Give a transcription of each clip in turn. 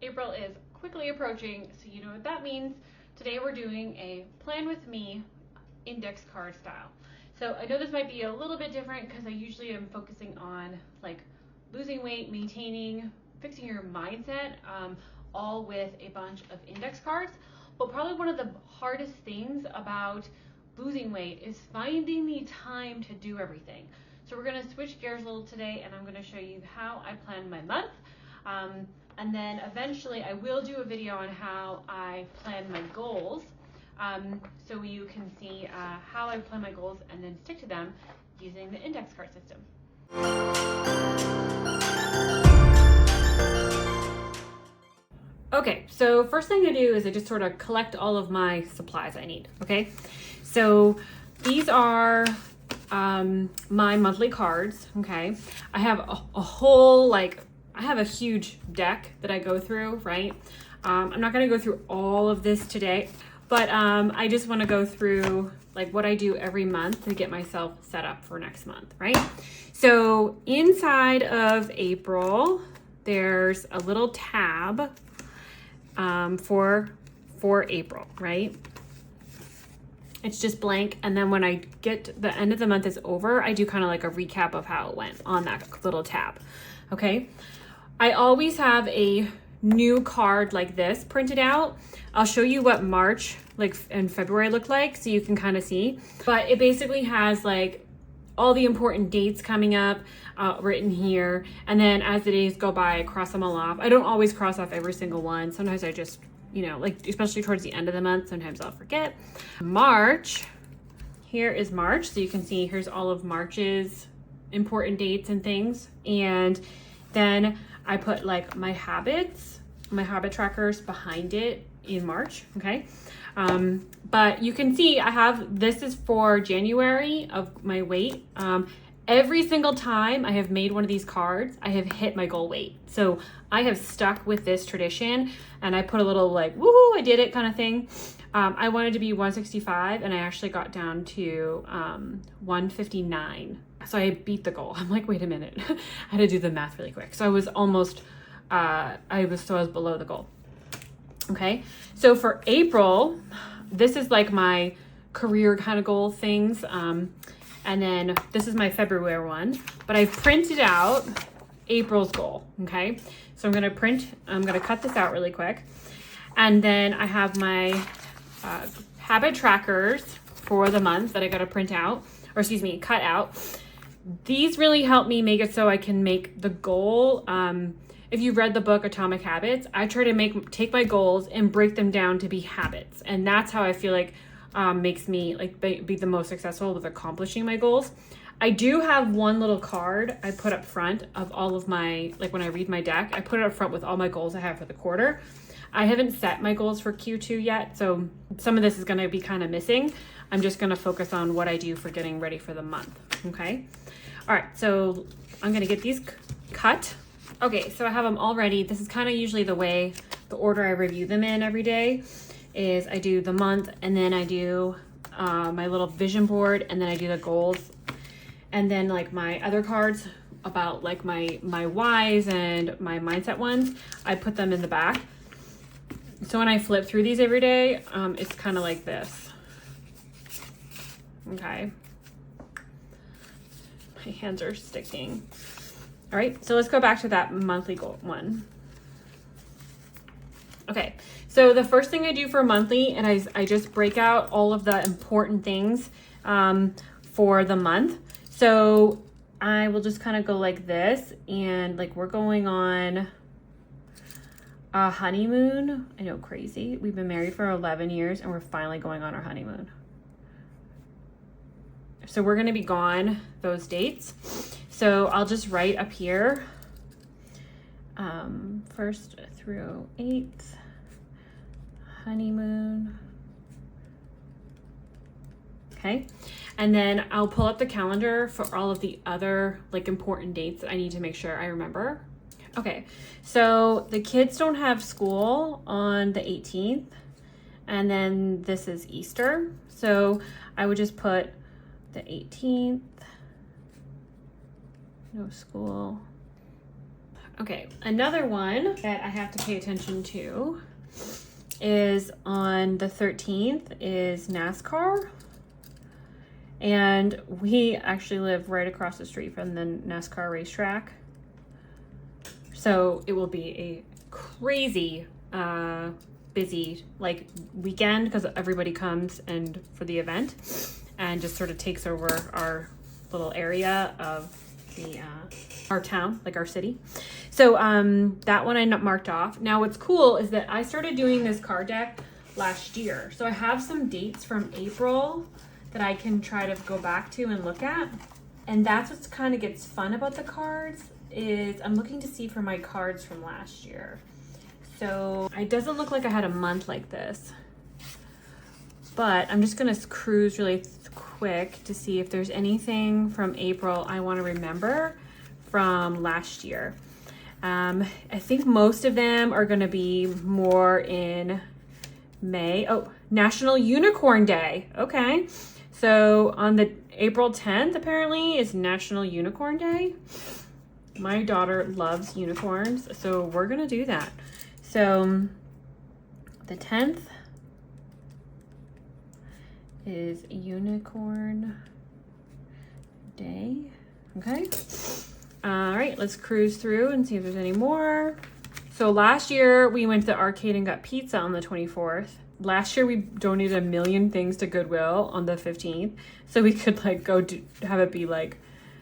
April is quickly approaching, so you know what that means. Today we're doing a plan with me index card style. So I know this might be a little bit different because I usually am focusing on like losing weight, maintaining, fixing your mindset, all with a bunch of index cards. But probably one of the hardest things about losing weight is finding the time to do everything. So we're going to switch gears a little today, and I'm going to show you how I plan my month. And then eventually I will do a video on how I plan my goals, so you can see how I plan my goals and then stick to them using the index card system. Okay, so first thing I do is I just sort of collect all of my supplies I need, okay? So these are my monthly cards, okay? I have a whole, I have a huge deck that I go through, right? I'm not gonna go through all of this today, but I just wanna go through like what I do every month to get myself set up for next month, right? So inside of April, there's a little tab for April, right? It's just blank, and then when I get the end of the month is over, I do kind of like a recap of how it went on that little tab, okay? I always have a new card like this printed out. I'll show you what March and February look like so you can kind of see, but it basically has like all the important dates coming up written here, and then as the days go by I cross them all off. I don't always cross off every single one. Sometimes I just, you know, like especially towards the end of the month, sometimes I'll forget. March, here is March, so you can see here's all of March's important dates and things, and then I put like my habit trackers behind it in March, okay? But you can see I have, this is for January of my weight. Every single time I have made one of these cards, I have hit my goal weight. So I have stuck with this tradition, and I put a little like, woohoo, I did it kind of thing. I wanted to be 165 and I actually got down to 159. So I beat the goal. I'm like, wait a minute. I had to do the math really quick. So I was almost, I was below the goal. Okay. So for April, this is like my career kind of goal things. And then this is my February one, but I've printed out April's goal. Okay. So I'm going to cut this out really quick. And then I have my habit trackers for the month that I got to print out, or excuse me, cut out. These really help me make it so I can make the goal. If you've read the book Atomic Habits, I try to take my goals and break them down to be habits. And that's how I feel like makes me like be the most successful with accomplishing my goals. I do have one little card I put up front of all of my, like when I read my deck, I put it up front with all my goals I have for the quarter. I haven't set my goals for Q2 yet, so some of this is gonna be kind of missing. I'm just gonna focus on what I do for getting ready for the month, okay? All right, so I'm gonna get these cut. Okay, so I have them all ready. This is kind of usually the order I review them in every day is I do the month, and then I do my little vision board, and then I do the goals. And then like my other cards about like my whys and my mindset ones, I put them in the back. So when I flip through these every day, it's kind of like this. Okay. My hands are sticking. All right, so let's go back to that monthly goal one. Okay, so the first thing I do for monthly, and I just break out all of the important things for the month. So I will just kind of go like this, and like we're going on a honeymoon. I know, crazy. We've been married for 11 years and we're finally going on our honeymoon. So we're going to be gone those dates. So I'll just write up here, 1st through 8th, honeymoon. Okay. And then I'll pull up the calendar for all of the other like important dates that I need to make sure I remember. Okay. So the kids don't have school on the 18th, and then this is Easter. So I would just put the 18th, no school. Okay, another one that I have to pay attention to is on the 13th is NASCAR. And we actually live right across the street from the NASCAR racetrack. So it will be a crazy busy like weekend because everybody comes and for the event and just sort of takes over our little area of the our town, like our city. So that one I marked off. Now what's cool is that I started doing this card deck last year. So I have some dates from April that I can try to go back to and look at. And that's what's kind of gets fun about the cards is I'm looking to see for my cards from last year. So it doesn't look like I had a month like this, but I'm just gonna cruise really quick to see if there's anything from April I want to remember from last year. I think most of them are gonna be more in May. Oh, National Unicorn Day. Okay. So on the April 10th, apparently, is National Unicorn Day. My daughter loves unicorns, so we're gonna do that. So the 10th is Unicorn Day. Okay. All right, let's cruise through and see if there's any more. So last year we went to the arcade and got pizza on the 24th. Last year we donated 1 million things to Goodwill on the 15th. So we could like go have it be like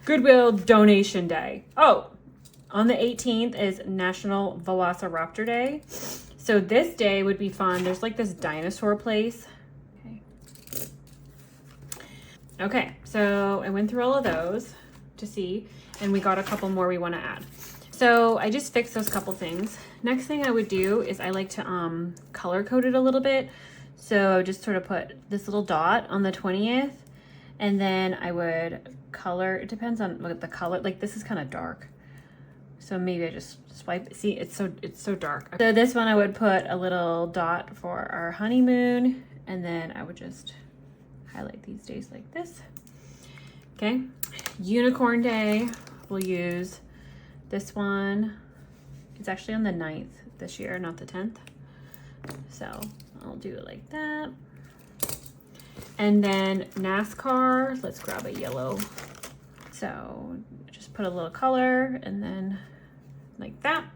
Goodwill Donation Day. Oh, on the 18th is National Velociraptor Day. So this day would be fun. There's like this dinosaur place. Okay, so I went through all of those to see, and we got a couple more we want to add. So I just fixed those couple things. Next thing I would do is I like to color code it a little bit. So I would just sort of put this little dot on the 20th, and then I would color, it depends on what the color, like this is kind of dark. So maybe I just swipe, see, it's so dark. So this one I would put a little dot for our honeymoon, and then I would just highlight these days like this. Okay, Unicorn Day, we'll use this one. It's actually on the 9th this year, not the 10th. So I'll do it like that. And then NASCAR, let's grab a yellow. So just put a little color and then like that.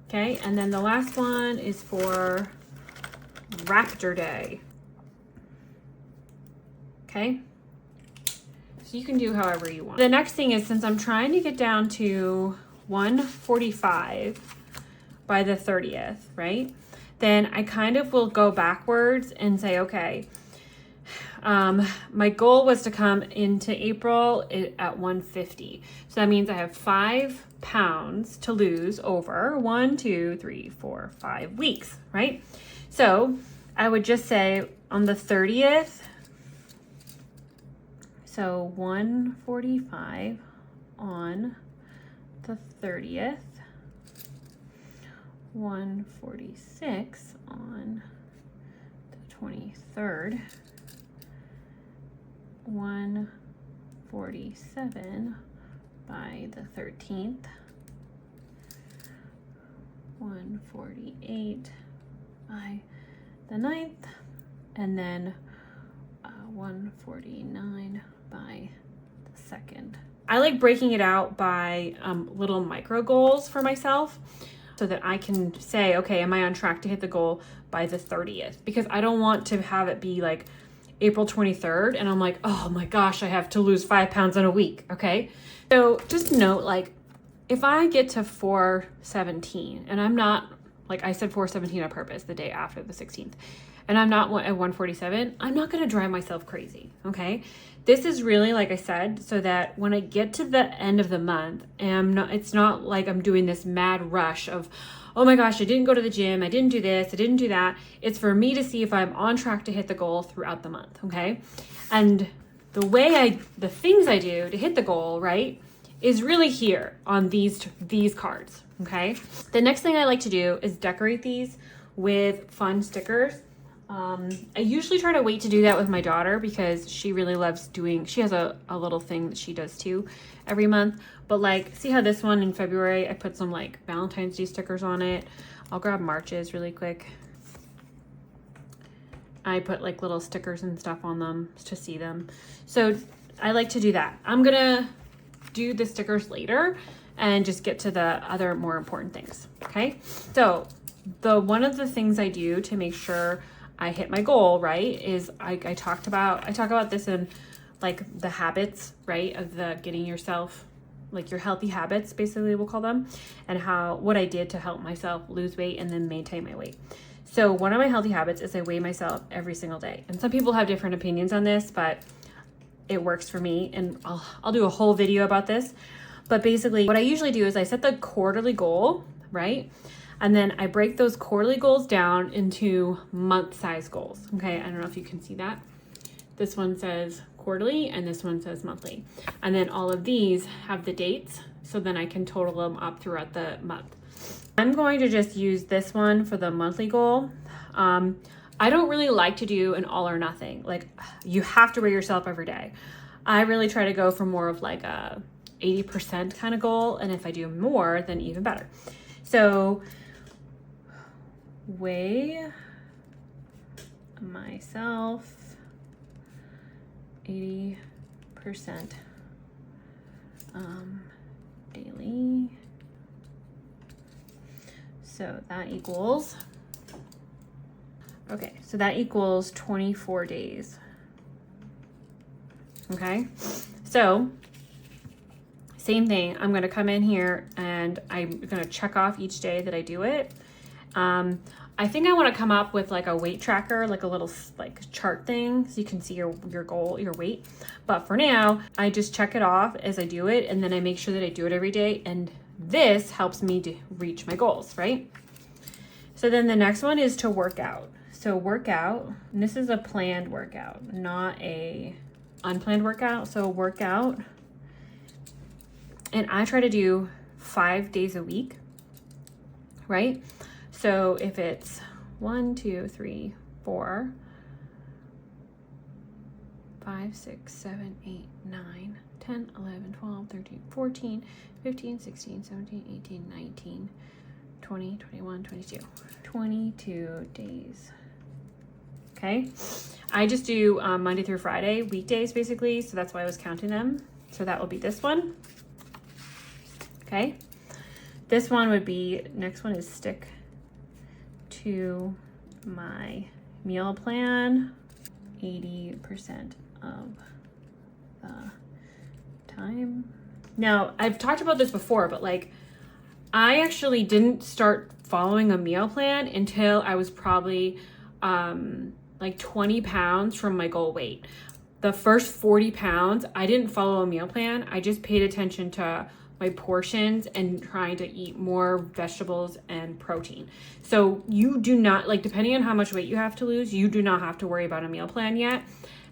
Okay, and then the last one is for Raptor Day. Okay, so you can do however you want. The next thing is, since I'm trying to get down to 145 by the 30th, right? Then I kind of will go backwards and say, okay, my goal was to come into April at 150. So that means I have 5 pounds to lose over 1, 2, 3, 4, 5 weeks, right? So I would just say on the 30th, so 145 on the 30th, 146 on the 23rd, 147 by the 13th, 148 by the 9th, and then 149 by the 2nd. I like breaking it out by little micro goals for myself so that I can say, okay, am I on track to hit the goal by the 30th? Because I don't want to have it be like April 23rd and I'm like, oh my gosh, I have to lose 5 pounds in a week, okay? So just note, like, if I get to 417 and I'm not, like I said 417 on purpose the day after the 16th, and I'm not at 147, I'm not gonna drive myself crazy, okay? This is really, like I said, so that when I get to the end of the month, and it's not like I'm doing this mad rush of, oh my gosh, I didn't go to the gym, I didn't do this, I didn't do that. It's for me to see if I'm on track to hit the goal throughout the month, okay? And the things I do to hit the goal, right, is really here on these cards, okay? The next thing I like to do is decorate these with fun stickers. I usually try to wait to do that with my daughter because she really loves doing, she has a little thing that she does too every month. But like, see how this one in February, I put some like Valentine's Day stickers on it. I'll grab March's really quick. I put like little stickers and stuff on them to see them. So I like to do that. I'm gonna do the stickers later and just get to the other more important things, okay? So one of the things I do to make sure I hit my goal, right, is I talk about this in like the habits, right, of the getting yourself, like your healthy habits, basically we'll call them, and what I did to help myself lose weight and then maintain my weight. So one of my healthy habits is I weigh myself every single day. And some people have different opinions on this, but it works for me. And I'll do a whole video about this. But basically what I usually do is I set the quarterly goal, right? And then I break those quarterly goals down into month-size goals. Okay, I don't know if you can see that. This one says quarterly and this one says monthly. And then all of these have the dates, so then I can total them up throughout the month. I'm going to just use this one for the monthly goal. I don't really like to do an all or nothing. Like, you have to weigh yourself every day. I really try to go for more of like a 80% kind of goal. And if I do more, then even better. So weigh myself 80% daily. So that equals, okay, so that equals 24 days. Okay, so same thing. I'm going to come in here and I'm going to check off each day that I do it. I think I want to come up with like a weight tracker, like a little like chart thing, so you can see your goal, your weight. But for now, I just check it off as I do it, and then I make sure that I do it every day, and this helps me to reach my goals, right? So then the next one is to work out. So workout, and this is a planned workout, not a unplanned workout. So workout, and I try to do 5 days a week, right? So if it's 1, 2, 3, 4, 5, 6, 7, 8, 9, 10, 11, 12, 13, 14, 15, 16, 17, 18, 19, 20, 21, 22. 22 days. Okay. I just do Monday through Friday, weekdays basically. So that's why I was counting them. So that will be this one. Okay. This one would be, next one is stick to my meal plan 80% of the time. Now, I've talked about this before, but like, I actually didn't start following a meal plan until I was probably like 20 pounds from my goal weight. The first 40 pounds, I didn't follow a meal plan. I just paid attention to my portions and trying to eat more vegetables and protein. So you do not, like, depending on how much weight you have to lose, you do not have to worry about a meal plan yet.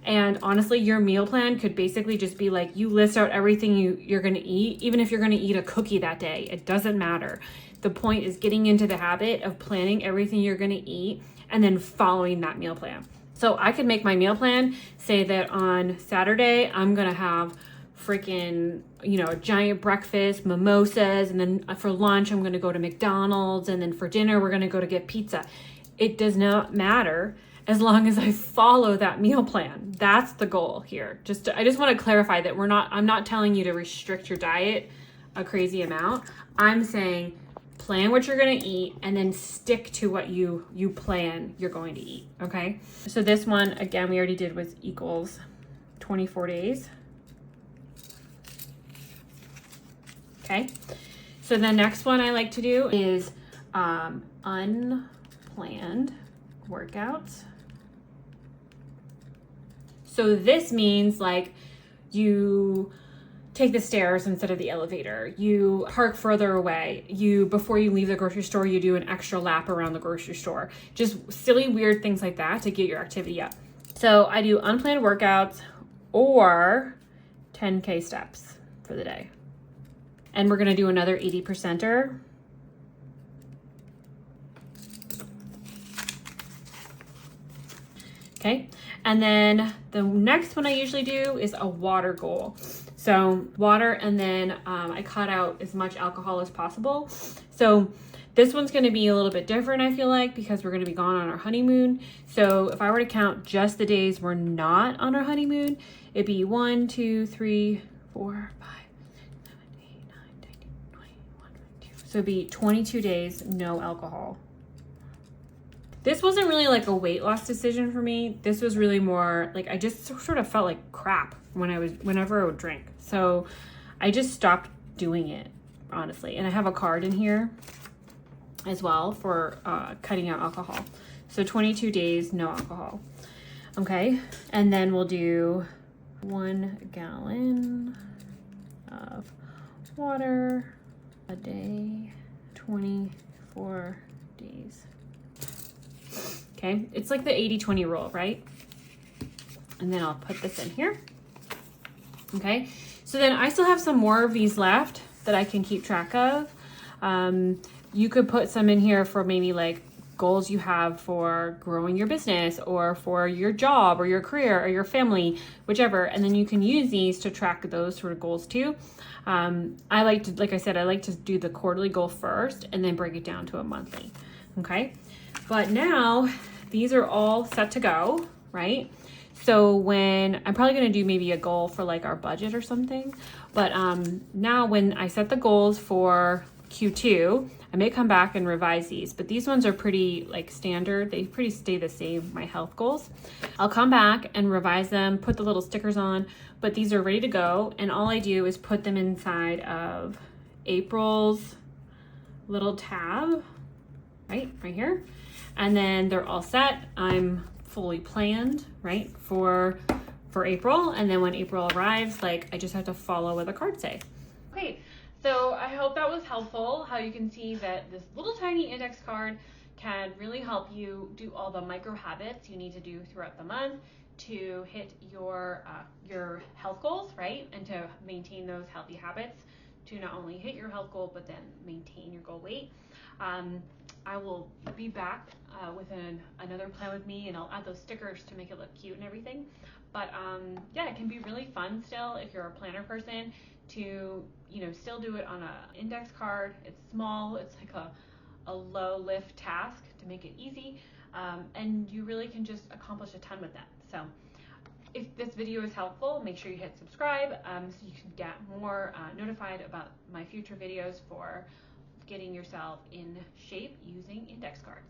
And honestly, your meal plan could basically just be like, you list out everything you're gonna eat, even if you're gonna eat a cookie that day, it doesn't matter. The point is getting into the habit of planning everything you're gonna eat and then following that meal plan. So I could make my meal plan say that on Saturday, I'm gonna have freaking, a giant breakfast, mimosas, and then for lunch, I'm gonna go to McDonald's, and then for dinner, we're gonna go to get pizza. It does not matter as long as I follow that meal plan. That's the goal here. I just want to clarify that I'm not telling you to restrict your diet a crazy amount. I'm saying plan what you're going to eat and then stick to what you plan you're going to eat. Okay. So this one, again, we already did was equals 24 days. Okay. So the next one I like to do is unplanned workouts. So this means like you take the stairs instead of the elevator, you park further away, before you leave the grocery store, you do an extra lap around the grocery store. Just silly, weird things like that to get your activity up. So I do unplanned workouts or 10K steps for the day. And we're gonna do another 80%er. Okay, and then the next one I usually do is a water goal. So water, and then I cut out as much alcohol as possible. So this one's going to be a little bit different, I feel like, because we're going to be gone on our honeymoon. So if I were to count just the days we're not on our honeymoon, it'd be 1, 2, 3, 4, 5, 6, 7, 8, 9, 10, 20, 21, 22. So it'd be 22 days, no alcohol. This wasn't really like a weight loss decision for me. This was really more like I just sort of felt like crap whenever I would drink. So I just stopped doing it, honestly. And I have a card in here as well for cutting out alcohol. So 22 days, no alcohol. Okay. And then we'll do 1 gallon of water a day, 24 days. Okay, it's like the 80-20 rule, right? And then I'll put this in here. Okay, so then I still have some more of these left that I can keep track of. You could put some in here for maybe like goals you have for growing your business or for your job or your career or your family, whichever. And then you can use these to track those sort of goals too. I like to, like I said, I like to do the quarterly goal first and then break it down to a monthly. Okay. But now these are all set to go, right? So when I'm probably going to do maybe a goal for like our budget or something. But now when I set the goals for Q2, I may come back and revise these, but these ones are pretty like standard. They pretty stay the same, my health goals. I'll come back and revise them, put the little stickers on, but these are ready to go. And all I do is put them inside of April's little tab, right here. And then they're all set. I'm fully planned, right, for April. And then when April arrives, like I just have to follow what the cards say. Okay, so I hope that was helpful, how you can see that this little tiny index card can really help you do all the micro habits you need to do throughout the month to hit your health goals, right? And to maintain those healthy habits to not only hit your health goal, but then maintain your goal weight. I will be back with another plan with me, and I'll add those stickers to make it look cute and everything. But yeah, it can be really fun still if you're a planner person to, you know, still do it on an index card. It's small, it's like a low lift task to make it easy, and you really can just accomplish a ton with that. So if this video is helpful, make sure you hit subscribe so you can get more notified about my future videos for getting yourself in shape using index cards.